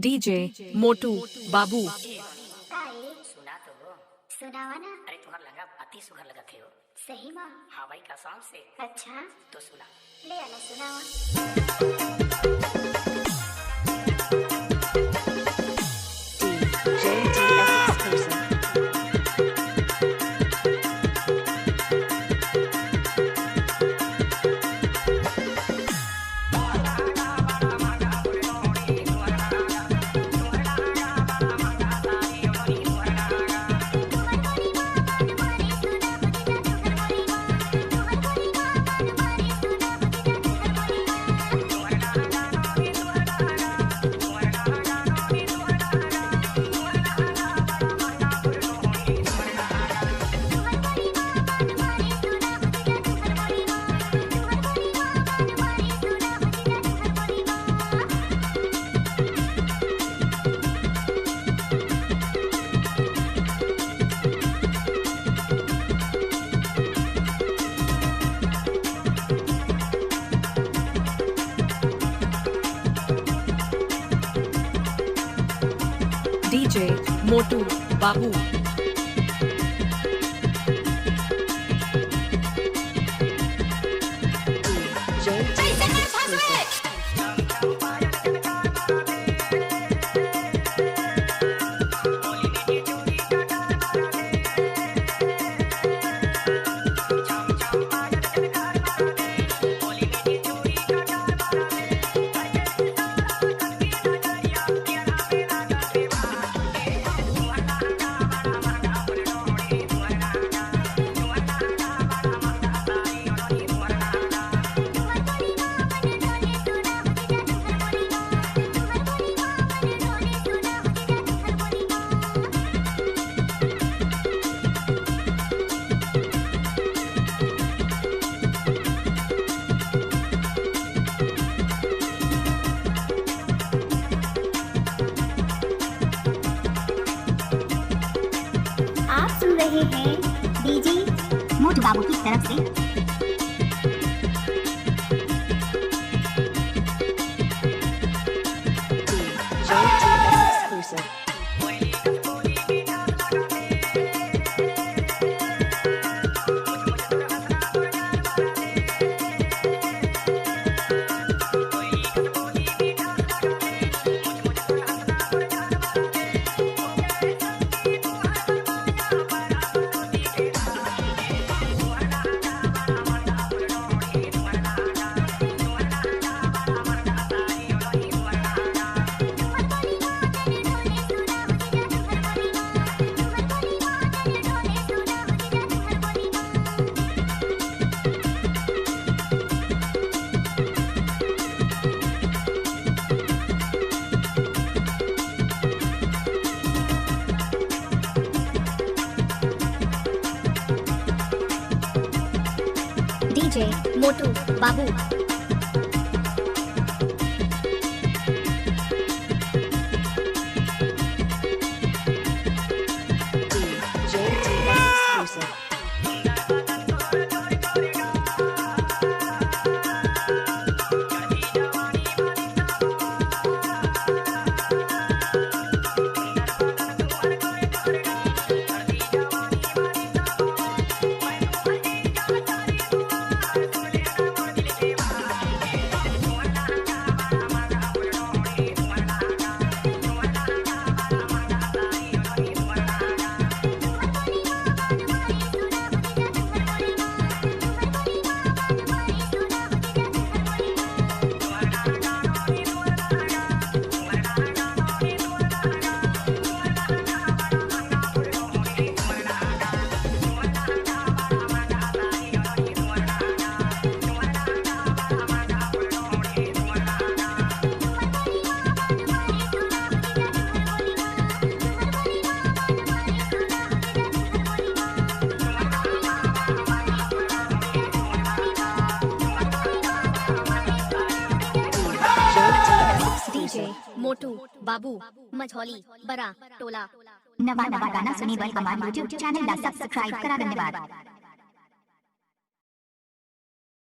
DJ मोटू बाबू। सुना तो वो सुनावा ना। अरे तुम्हारा लगा अति सुघर लगा थे हो। सही माँ। हाँ भाई कसम से। अच्छा तो सुना ले आना सुनावा। डीजे मोटू बाबू। आप सुन रहे हैं डीजे मोटू बाबू की तरफ से। डीजे मोटू बाबू। मोटू बाबू मझौली बरा टोला। नवा गाना सुनी बर हमारे यूट्यूब चैनल ला सब्सक्राइब करा। धन्यवाद।